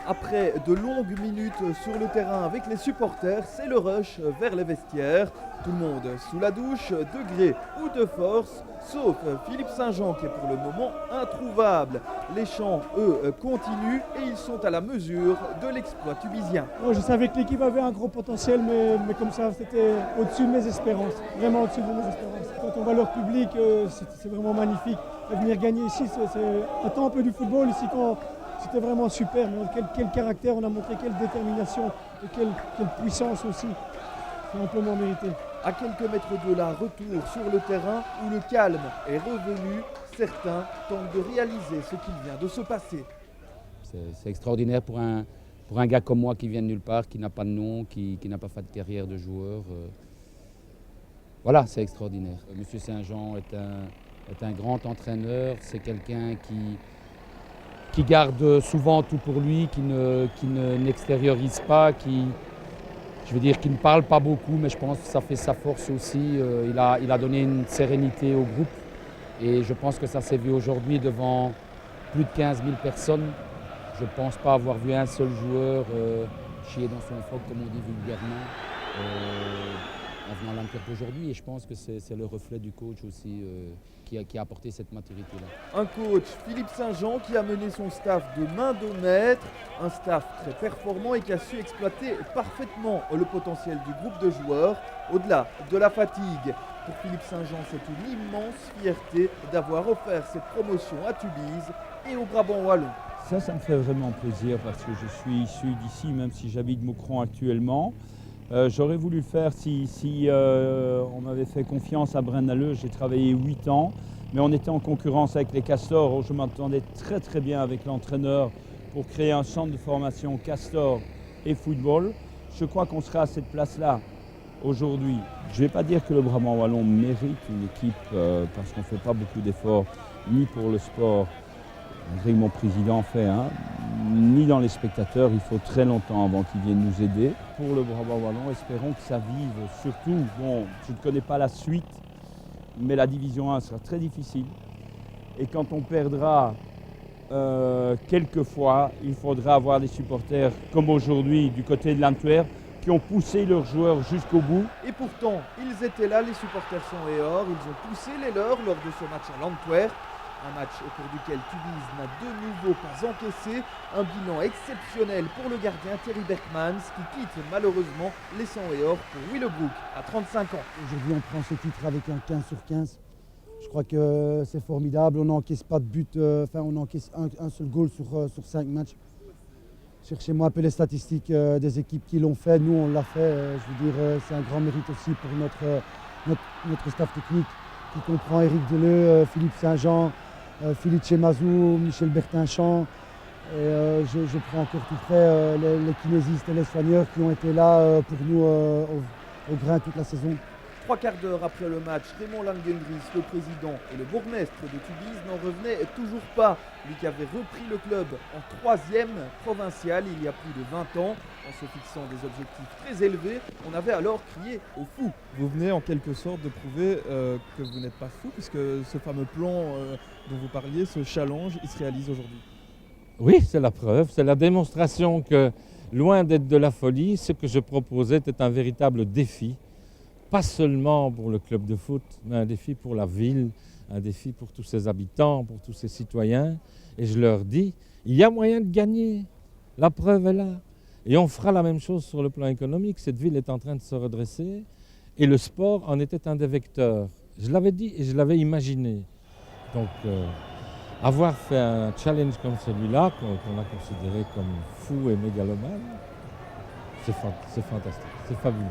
Après de longues minutes sur le terrain avec les supporters, c'est le rush vers les vestiaires. Tout le monde sous la douche, de gré ou de force, sauf Philippe Saint-Jean qui est pour le moment introuvable. Les chants, eux, continuent et ils sont à la mesure de l'exploit tubisien. Je savais que l'équipe avait un gros potentiel, mais comme ça, c'était au-dessus de mes espérances. Vraiment au-dessus de mes espérances. Quand on voit leur public, c'est vraiment magnifique. Et venir gagner ici, c'est un temple du football ici. C'était vraiment super. Quel caractère, on a montré quelle détermination et quelle puissance aussi. C'est amplement mérité. À quelques mètres de là, retour sur le terrain où le calme est revenu. Certains tentent de réaliser ce qu'il vient de se passer. C'est extraordinaire pour un gars comme moi qui vient de nulle part, qui n'a pas de nom, qui n'a pas fait de carrière de joueur. Voilà, c'est extraordinaire. Monsieur Saint-Jean est un grand entraîneur, c'est quelqu'un qui garde souvent tout pour lui, qui n'extériorise pas, qui ne parle pas beaucoup, mais je pense que ça fait sa force aussi. Il a donné une sérénité au groupe et je pense que ça s'est vu aujourd'hui devant plus de 15 000 personnes. Je ne pense pas avoir vu un seul joueur chier dans son phoque, comme on dit vulgairement, en venant à l'Antwerp aujourd'hui. Et je pense que c'est le reflet du coach aussi qui a apporté cette maturité-là. Un coach, Philippe Saint-Jean, qui a mené son staff de main de maître, un staff très performant et qui a su exploiter parfaitement le potentiel du groupe de joueurs, au-delà de la fatigue. Pour Philippe Saint-Jean, c'est une immense fierté d'avoir offert cette promotion à Tubize et au Brabant wallon. Ça me fait vraiment plaisir parce que je suis issu d'ici, même si j'habite Moucron actuellement. J'aurais voulu le faire si on m'avait fait confiance à Braine-l'Alleud. J'ai travaillé 8 ans, mais on était en concurrence avec les Castors. Je m'entendais très bien avec l'entraîneur pour créer un centre de formation Castor et football. Je crois qu'on sera à cette place-là aujourd'hui. Je ne vais pas dire que le Brabant wallon mérite une équipe parce qu'on ne fait pas beaucoup d'efforts ni pour le sport, malgré que mon président fait, ni dans les spectateurs. Il faut très longtemps avant qu'ils viennent nous aider. Pour le Brabant wallon, espérons que ça vive. Surtout, je ne connais pas la suite, mais la division 1 sera très difficile. Et quand on perdra quelques fois, il faudra avoir des supporters comme aujourd'hui du côté de l'Antwerp qui ont poussé leurs joueurs jusqu'au bout. Et pourtant, ils étaient là, les supporters sont et or. Ils ont poussé les leurs lors de ce match à l'Antwerp. Un match au cours duquel Tubize n'a de nouveau pas encaissé. Un bilan exceptionnel pour le gardien Thierry Berkmans qui quitte malheureusement les 100 et or pour Willebroek à 35 ans. Aujourd'hui, on prend ce titre avec un 15 sur 15. Je crois que c'est formidable. On n'encaisse pas de but, on encaisse un seul goal sur 5 matchs. Cherchez-moi un peu les statistiques des équipes qui l'ont fait. Nous, on l'a fait. C'est un grand mérite aussi pour notre staff technique qui comprend Eric Deleu, Philippe Saint-Jean, Philippe Chemazou, Michel Bertinchamp. Je prends encore tout près les kinésistes et les soigneurs qui ont été là pour nous au grain toute la saison. 3 quarts d'heure après le match, Raymond Langendries, le président et le bourgmestre de Tubize n'en revenaient toujours pas. Lui qui avait repris le club en 3e provincial il y a plus de 20 ans. En se fixant des objectifs très élevés, on avait alors crié au fou. Vous venez en quelque sorte de prouver que vous n'êtes pas fou, puisque ce fameux plan dont vous parliez, ce challenge, il se réalise aujourd'hui. Oui, c'est la preuve, c'est la démonstration que, loin d'être de la folie, ce que je proposais était un véritable défi. Pas seulement pour le club de foot, mais un défi pour la ville, un défi pour tous ses habitants, pour tous ses citoyens. Et je leur dis, il y a moyen de gagner, la preuve est là. Et on fera la même chose sur le plan économique. Cette ville est en train de se redresser et le sport en était un des vecteurs. Je l'avais dit et je l'avais imaginé. Donc, avoir fait un challenge comme celui-là, qu'on a considéré comme fou et mégalomane, c'est fantastique, c'est fabuleux.